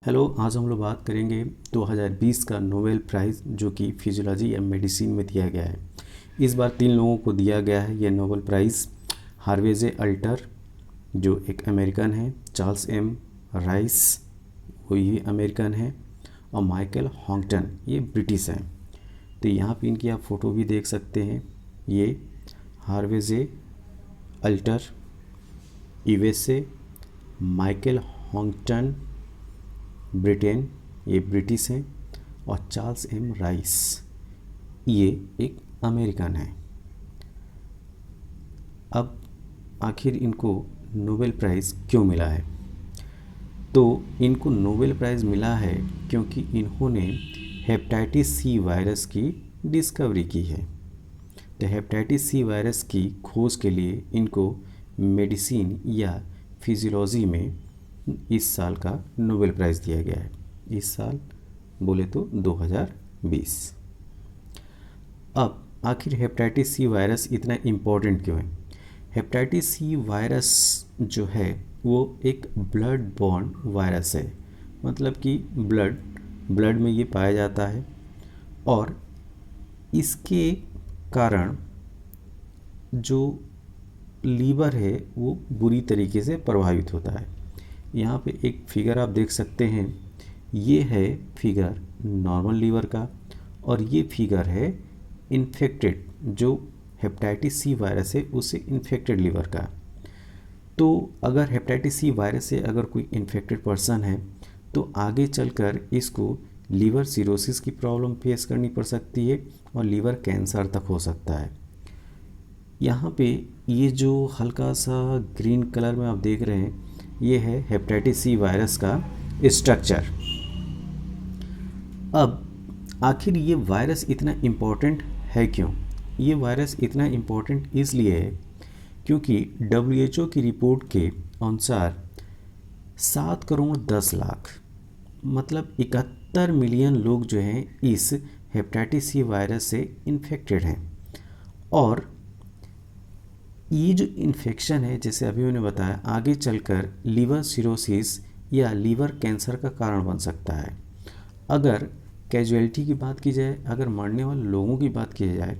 Hello, आज हम लोग बात करेंगे 2020 का नोबेल प्राइज़ जो कि फिजियोलॉजी या मेडिसिन में दिया गया है। इस बार 3 लोगों को दिया गया है यह नोबेल प्राइज़। हार्वे जे अल्टर जो एक अमेरिकन है, चार्ल्स एम राइस वो ये अमेरिकन है, और माइकल हॉन्गटन ये ब्रिटिश हैं। तो यहाँ पे इनकी आप फ़ोटो भी देख सकते हैं। ये हार्वे जे अल्टर यूएसए, माइकल हॉन्गटन ब्रिटेन ये ब्रिटिश हैं, और चार्ल्स एम राइस ये एक अमेरिकन है। अब आखिर इनको नोबेल प्राइज़ क्यों मिला है? तो इनको नोबेल प्राइज़ मिला है क्योंकि इन्होंने हेपेटाइटिस सी वायरस की डिस्कवरी की है। तो हेपेटाइटिस सी वायरस की खोज के लिए इनको मेडिसिन या फिजियोलॉजी में इस साल का नोबेल प्राइज़ दिया गया है। इस साल बोले तो 2020। अब आखिर हेपेटाइटिस सी वायरस इतना इम्पोर्टेंट क्यों है? हेपेटाइटिस सी वायरस जो है वो एक ब्लड बॉर्न वायरस है, मतलब कि ब्लड में ये पाया जाता है, और इसके कारण जो लीवर है वो बुरी तरीके से प्रभावित होता है। यहाँ पे एक फिगर आप देख सकते हैं, ये है फिगर नॉर्मल लीवर का, और ये फिगर है इन्फेक्टेड जो हेपेटाइटिस सी वायरस है उससे इन्फेक्टेड लीवर का। तो अगर हेपेटाइटिस सी वायरस से अगर कोई इन्फेक्टेड पर्सन है तो आगे चलकर इसको लीवर सिरोसिस की प्रॉब्लम फेस करनी पड़ सकती है और लीवर कैंसर तक हो सकता है। यहाँ पे ये जो हल्का सा ग्रीन कलर में आप देख रहे हैं, ये है हेपेटाइटिस सी वायरस का स्ट्रक्चर। अब आखिर ये वायरस इतना इम्पोर्टेंट है क्यों? ये वायरस इतना इम्पोर्टेंट इसलिए है क्योंकि WHO की रिपोर्ट के अनुसार 7 करोड़ 10 लाख मतलब 71 मिलियन लोग जो हैं इस हेपेटाइटिस सी वायरस से इन्फेक्टेड हैं। और ये जो इन्फेक्शन है, जैसे अभी मैंने बताया, आगे चलकर लीवर सिरोसिस या लीवर कैंसर का कारण बन सकता है। अगर कैजुअलिटी की बात की जाए, अगर मरने वाले लोगों की बात की जाए,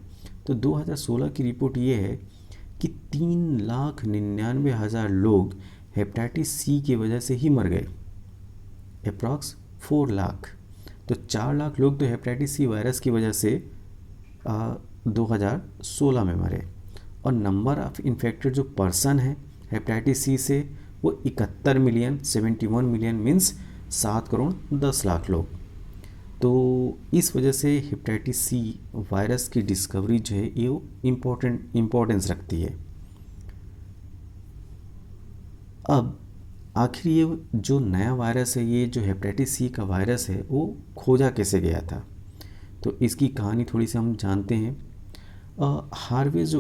तो 2016 की रिपोर्ट ये है कि 3,99,000 लोग हेपेटाइटिस सी की वजह से ही मर गए, अप्रॉक्स 4 लाख। तो 4 लाख लोग तो हेपेटाइटिस सी वायरस की वजह से 2016 में मरे, और नंबर ऑफ इन्फेक्टेड जो पर्सन है हेपेटाइटिस सी से वो 71 million, 71 million means 7 crore 10 lakh लोग। तो इस वजह से हेपेटाइटिस सी वायरस की डिस्कवरी जो है ये इम्पोर्टेंस रखती है। अब आखिर ये जो नया वायरस है, ये जो हेपेटाइटिस सी का वायरस है, वो खोजा कैसे गया था? तो इसकी कहानी थोड़ी सी हम जानते हैं। हार्वे जे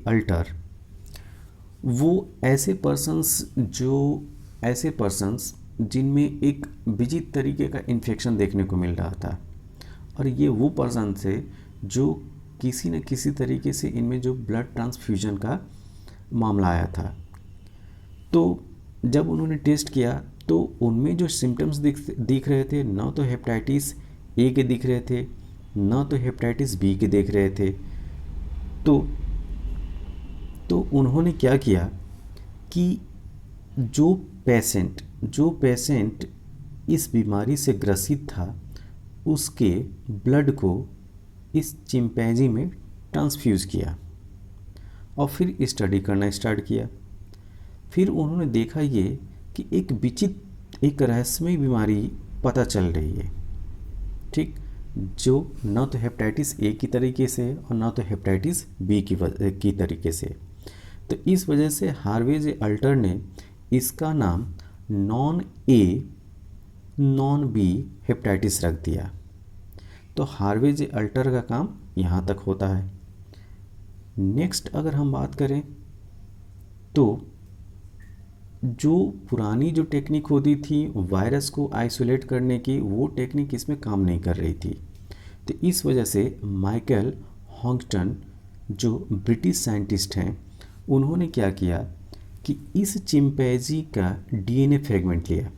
अल्टर वो ऐसे पर्सन्स जिनमें एक विचित्र तरीके का इन्फेक्शन देखने को मिल रहा था, और ये वो पर्सन थे जो किसी न किसी तरीके से इनमें जो ब्लड ट्रांसफ्यूजन का मामला आया था। तो जब उन्होंने टेस्ट किया तो उनमें जो सिम्टम्स दिख रहे थे, ना तो हेपेटाइटिस ए के दिख रहे थे, ना तो हेपेटाइटिस बी के देख रहे थे। तो उन्होंने क्या किया कि जो पेशेंट इस बीमारी से ग्रसित था उसके ब्लड को इस चिंपैंजी में ट्रांसफ्यूज़ किया, और फिर स्टडी करना स्टार्ट किया। फिर उन्होंने देखा ये कि एक रहस्यमय बीमारी पता चल रही है, ठीक, जो ना तो हेपेटाइटिस ए की तरीके से और ना तो हेपेटाइटिस बी की तरीके से। तो इस वजह से हार्वे जे अल्टर ने इसका नाम non A non B hepatitis रख दिया। तो हार्वे जे अल्टर का काम यहाँ तक होता है। नेक्स्ट अगर हम बात करें तो जो पुरानी जो टेक्निक होती थी वायरस को आइसोलेट करने की, वो टेक्निक इसमें काम नहीं कर रही थी। तो इस वजह से माइकल हॉन्गटन जो ब्रिटिश साइंटिस्ट हैं, उन्होंने क्या किया कि इस चिंपैंजी का डीएनए फ्रेगमेंट लिया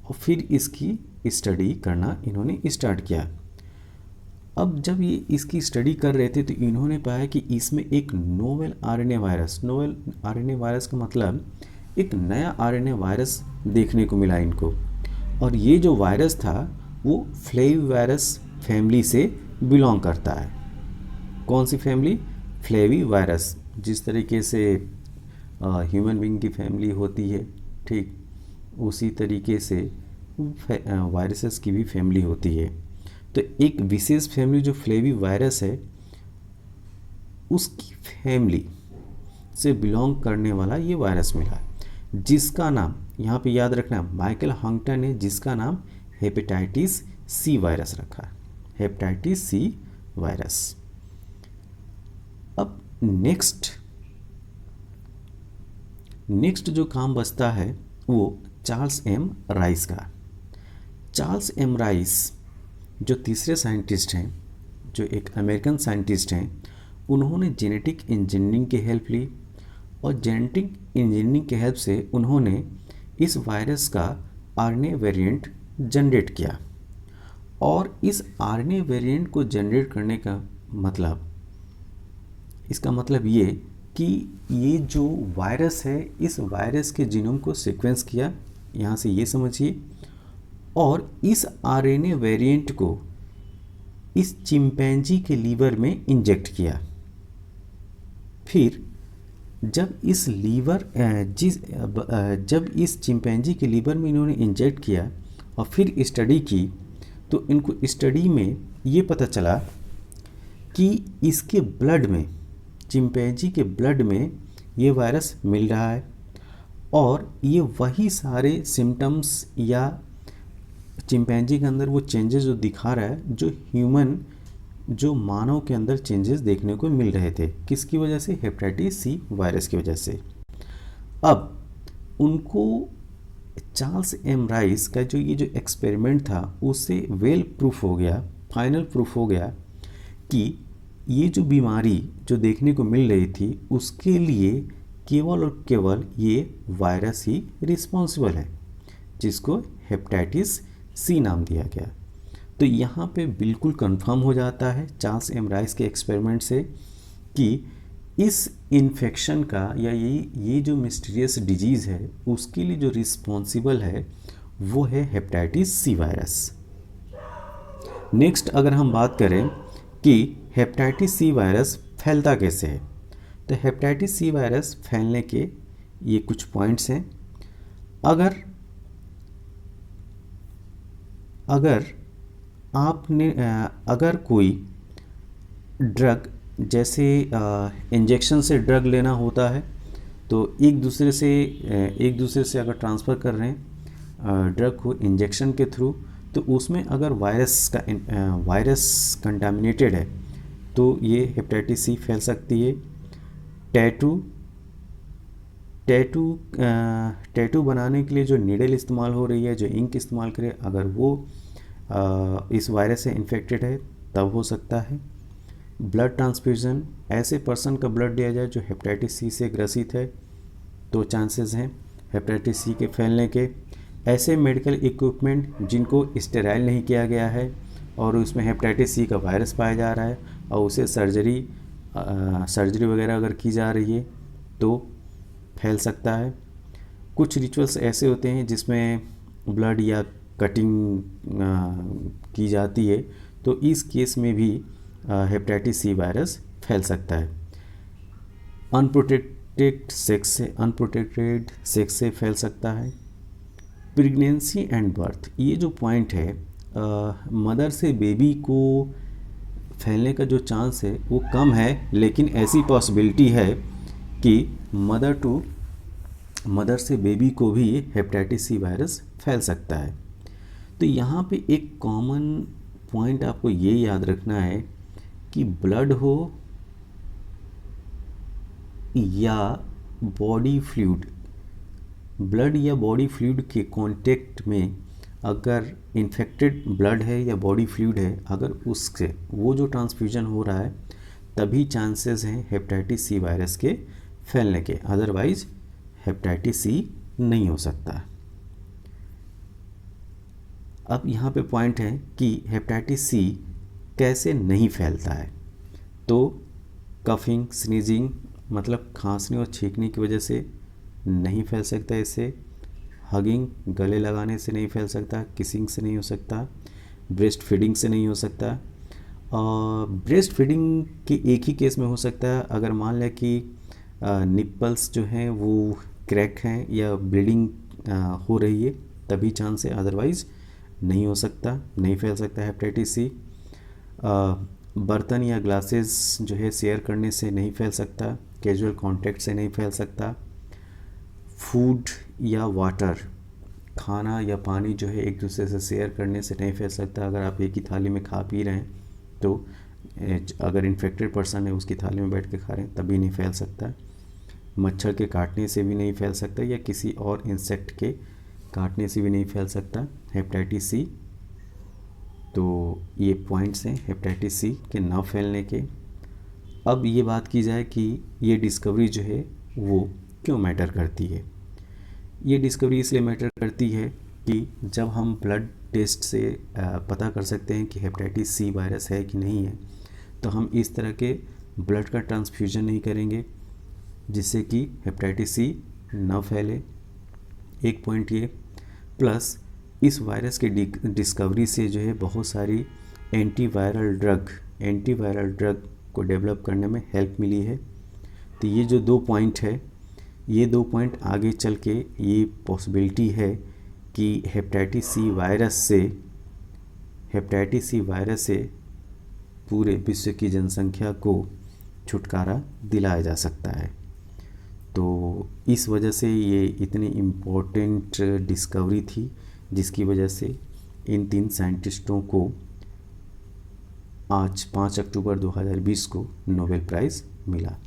और फिर इसकी स्टडी करना इन्होंने स्टार्ट किया। अब जब ये इसकी स्टडी कर रहे थे तो इन्होंने पाया कि इसमें एक नोवेल आरएनए वायरस का मतलब एक नया आरएनए वायरस देखने को मिला इनको। और ये जो वायरस था वो फ्लेविवायरस फैमिली से बिलोंग करता है। कौन सी फैमिली? फ्लेविवायरस। जिस तरीके से ह्यूमन बीइंग की फैमिली होती है, ठीक उसी तरीके से वायरसेस की भी फैमिली होती है। तो एक विशेष फैमिली जो फ्लेविवायरस है उसकी फैमिली से बिलोंग करने वाला ये वायरस मिला, जिसका नाम यहाँ पे याद रखना, माइकल हंगटन ने जिसका नाम हेपेटाइटिस सी वायरस रखा, हेपेटाइटिस सी वायरस। अब नेक्स्ट जो काम बचता है वो चार्ल्स एम राइस का। चार्ल्स एम राइस जो तीसरे साइंटिस्ट हैं, जो एक अमेरिकन साइंटिस्ट हैं, उन्होंने जेनेटिक इंजीनियरिंग की हेल्प ली और जेनेटिक इंजीनियरिंग की हेल्प से उन्होंने इस वायरस का आरएनए वेरिएंट जनरेट किया। और इस आरएनए वेरिएंट को जनरेट करने का मतलब, इसका मतलब ये कि ये जो वायरस है इस वायरस के जीनोम को सीक्वेंस किया, यहाँ से ये समझिए, और इस आरएनए वेरिएंट को इस चिंपैंजी के लीवर में इंजेक्ट किया। फिर जब इस चिंपैंजी के लीवर में इन्होंने इंजेक्ट किया और फिर स्टडी की तो इनको स्टडी में ये पता चला कि इसके ब्लड में, चिंपैंजी के ब्लड में ये वायरस मिल रहा है और ये वही सारे सिम्टम्स या चिंपैंजी के अंदर वो चेंजेस जो दिखा रहा है जो मानव के अंदर चेंजेस देखने को मिल रहे थे। किसकी वजह से? हेपेटाइटिस सी वायरस की वजह से। अब उनको चार्ल्स एम राइस का जो एक्सपेरिमेंट था उससे फाइनल प्रूफ हो गया कि ये जो बीमारी जो देखने को मिल रही थी उसके लिए केवल और केवल ये वायरस ही रिस्पॉन्सिबल है, जिसको हेपेटाइटिस सी नाम दिया गया। तो यहाँ पे बिल्कुल कंफर्म हो जाता है चार्ल्स एम राइस के एक्सपेरिमेंट से कि इस इन्फेक्शन का या ये जो मिस्टीरियस डिजीज़ है उसके लिए जो रिस्पॉन्सिबल है वो है हेपेटाइटिस सी वायरस। नेक्स्ट अगर हम बात करें कि हेपेटाइटिस सी वायरस फैलता कैसे है, तो हेपेटाइटिस सी वायरस फैलने के ये कुछ पॉइंट्स हैं। अगर कोई ड्रग, जैसे इंजेक्शन से ड्रग लेना होता है तो एक दूसरे से अगर ट्रांसफ़र कर रहे हैं ड्रग को इंजेक्शन के थ्रू, तो उसमें अगर वायरस कंटामिनेटेड है तो ये हेपेटाइटिस सी फैल सकती है। टैटू बनाने के लिए जो नीडल इस्तेमाल हो रही है, जो इंक इस्तेमाल करे, अगर वो इस वायरस से इन्फेक्टेड है तब हो सकता है। ब्लड ट्रांसफ्यूज़न, ऐसे पर्सन का ब्लड दिया जाए जो हेपेटाइटिस सी से ग्रसित है तो चांसेस हैं हेपेटाइटिस सी के फैलने के। ऐसे मेडिकल इक्विपमेंट जिनको स्टेराइल नहीं किया गया है और उसमें हेपेटाइटिस सी का वायरस पाया जा रहा है और उसे सर्जरी वगैरह अगर की जा रही है तो फैल सकता है। कुछ रिचुअल्स ऐसे होते हैं जिसमें ब्लड या कटिंग की जाती है तो इस केस में भी हेपेटाइटिस सी वायरस फैल सकता है। अनप्रोटेक्टेड सेक्स से फैल सकता है। प्रेगनेंसी एंड बर्थ, ये जो पॉइंट है, मदर से बेबी को फैलने का जो चांस है वो कम है, लेकिन ऐसी पॉसिबिलिटी है कि मदर से बेबी को भी हेपेटाइटिस सी वायरस फैल सकता है। तो यहाँ पे एक कॉमन पॉइंट आपको ये याद रखना है कि ब्लड हो या बॉडी फ्लूइड, ब्लड या बॉडी फ्लूइड के कांटेक्ट में अगर इन्फेक्टेड ब्लड है या बॉडी फ्लूइड है, अगर उससे वो जो ट्रांसफ्यूजन हो रहा है तभी चांसेस हैं हेपेटाइटिस सी वायरस के फैलने के, अदरवाइज हेपेटाइटिस सी नहीं हो सकता। अब यहाँ पे पॉइंट है कि हेपेटाइटिस सी कैसे नहीं फैलता है। तो कफिंग, स्नीजिंग मतलब खांसने और छींकने की वजह से नहीं फैल सकता इससे। हगिंग, गले लगाने से नहीं फैल सकता। किसिंग से नहीं हो सकता। ब्रेस्ट फीडिंग से नहीं हो सकता। ब्रेस्ट फीडिंग के एक ही केस में हो सकता है, अगर मान लें कि निप्पल्स जो हैं वो क्रैक हैं या ब्लीडिंग हो रही है, तभी चांस है, अदरवाइज़ नहीं हो सकता, नहीं फैल सकता हेपेटाइटिस सी। बर्तन या ग्लासेस जो है शेयर करने से नहीं फैल सकता। कैजुअल कांटेक्ट से नहीं फैल सकता। फूड या वाटर, खाना या पानी जो है एक दूसरे से शेयर करने से नहीं फैल सकता। अगर आप एक ही थाली में खा पी रहे हैं तो अगर इन्फेक्टेड पर्सन है उसकी थाली में बैठ के खा रहे हैं तभी नहीं फैल सकता। मच्छर के काटने से भी नहीं फैल सकता या किसी और इंसेक्ट के काटने से भी नहीं फैल सकता हेपेटाइटिस सी। तो ये पॉइंट्स हैं हेपेटाइटिस सी के ना फैलने के। अब ये बात की जाए कि ये डिस्कवरी जो है वो क्यों मैटर करती है। ये डिस्कवरी इसलिए मैटर करती है कि जब हम ब्लड टेस्ट से पता कर सकते हैं कि हेपेटाइटिस सी वायरस है कि नहीं है, तो हम इस तरह के ब्लड का ट्रांसफ्यूजन नहीं करेंगे जिससे कि हेपेटाइटिस सी न फैले। एक पॉइंट ये, प्लस इस वायरस के डिस्कवरी से जो है बहुत सारी एंटीवायरल ड्रग को डेवलप करने में हेल्प मिली है। तो ये जो 2 पॉइंट है, ये 2 पॉइंट आगे चल के ये पॉसिबिलिटी है कि हेपेटाइटिस सी वायरस से पूरे विश्व की जनसंख्या को छुटकारा दिलाया जा सकता है। तो इस वजह से ये इतनी इम्पोर्टेंट डिस्कवरी थी जिसकी वजह से इन 3 साइंटिस्टों को आज 5 अक्टूबर 2020 को नोबेल प्राइज़ मिला।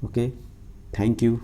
Okay, thank you.